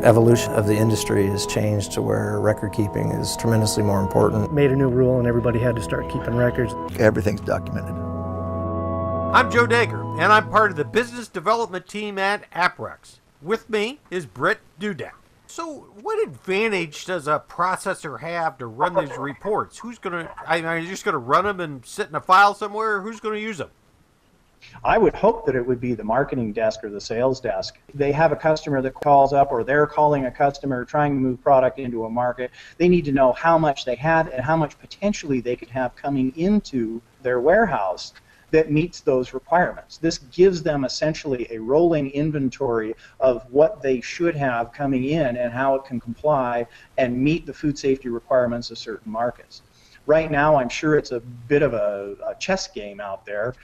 Evolution of the industry has changed to where record keeping is tremendously more important. Made a new rule and everybody had to start keeping records. Everything's documented. I'm Joe Dager, and I'm part of the business development team at Aprex. With me is Britt Dudek. So what advantage does a processor have to run these reports? Are you just going to run them and sit in a file somewhere, or who's going to use them? I would hope that it would be the marketing desk or the sales desk. They have a customer that calls up, or they're calling a customer trying to move product into a market. They need to know how much they had and how much potentially they could have coming into their warehouse that meets those requirements. This gives them essentially a rolling inventory of what they should have coming in and how it can comply and meet the food safety requirements of certain markets. Right now, I'm sure it's a bit of a chess game out there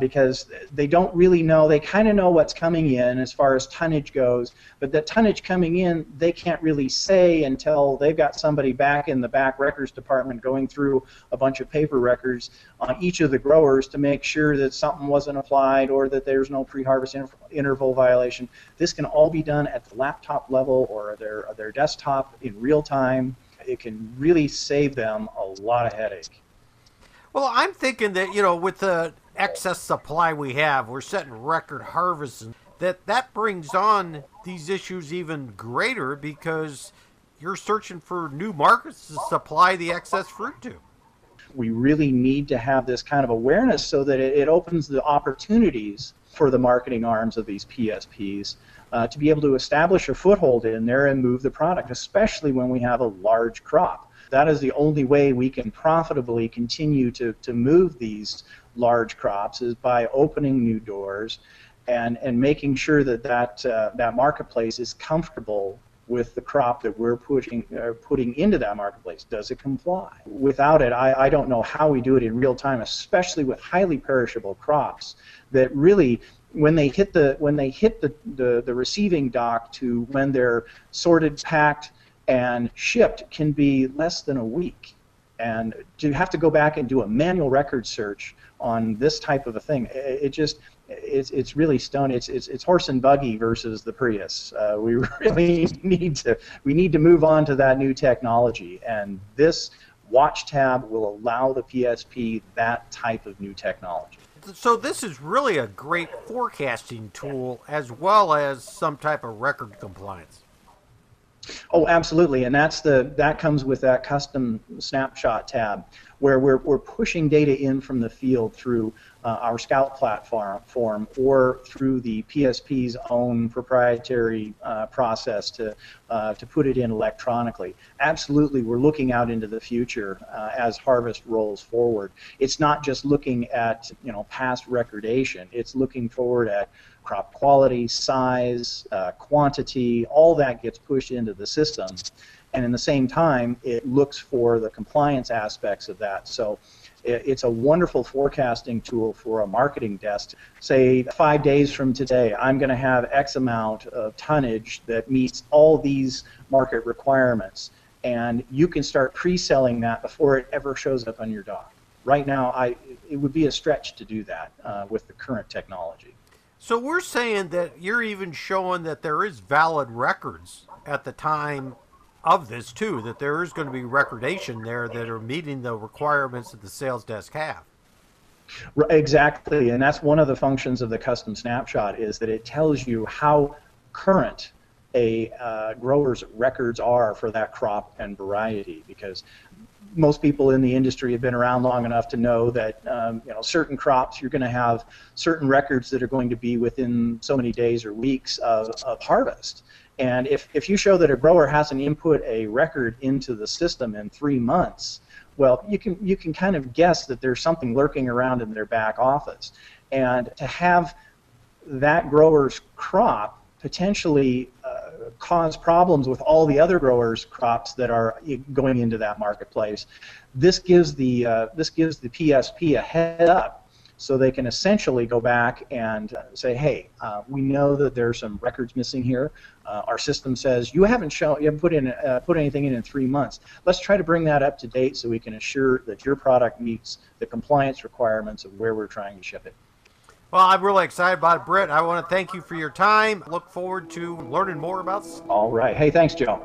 because they don't really know. They kind of know what's coming in as far as tonnage goes, but that tonnage coming in, they can't really say until they've got somebody back in the back records department going through a bunch of paper records on each of the growers to make sure that something wasn't applied or that there's no pre-harvest interval violation. This can all be done at the laptop level or their desktop in real time. It can really save them a lot of headache. Well, I'm thinking that, with the excess supply we have, we're setting record harvests, and that brings on these issues even greater because you're searching for new markets to supply the excess fruit to. We really need to have this kind of awareness so that it opens the opportunities for the marketing arms of these PSPs to be able to establish a foothold in there and move the product, especially when we have a large crop. That is the only way we can profitably continue to move these large crops is by opening new doors and making sure that marketplace is comfortable with the crop that we're putting into that marketplace. Does it comply? Without it, I don't know how we do it in real time, especially with highly perishable crops that really, when they hit the receiving dock to when they're sorted, packed, and shipped can be less than a week. And to have to go back and do a manual record search on this type of a thing, it's really stone. It's horse and buggy versus the Prius. We really need to move on to that new technology, and this watch tab will allow the PSP that type of new technology. So this is really a great forecasting tool as well as some type of record compliance. Oh, absolutely, and that comes with that custom snapshot tab, where we're pushing data in from the field through our Scout platform or through the PSP's own proprietary process to put it in electronically. Absolutely, we're looking out into the future as harvest rolls forward. It's not just looking at past recordation. It's looking forward at crop quality, size, quantity. All that gets pushed into the system, and in the same time, it looks for the compliance aspects of that. So it's a wonderful forecasting tool for a marketing desk. Say 5 days from today, I'm going to have X amount of tonnage that meets all these market requirements, and you can start pre-selling that before it ever shows up on your dock. Right now, it would be a stretch to do that with the current technology. So we're saying that you're even showing that there is valid records at the time of this too, that there is going to be recordation there that are meeting the requirements that the sales desk have. Exactly, and that's one of the functions of the custom snapshot, is that it tells you how current a grower's records are for that crop and variety, because most people in the industry have been around long enough to know that certain crops, you're going to have certain records that are going to be within so many days or weeks of harvest. And if you show that a grower hasn't input a record into the system in 3 months, well, you can kind of guess that there's something lurking around in their back office. And to have that grower's crop potentially cause problems with all the other growers' crops that are going into that marketplace, this gives the PSP a head up, so they can essentially go back and say, hey, we know that there's some records missing here. Our system says you haven't put anything in 3 months. Let's try to bring that up to date so we can assure that your product meets the compliance requirements of where we're trying to ship it. Well, I'm really excited about it, Britt. I want to thank you for your time. Look forward to learning more about. All right. Hey, thanks, Joe.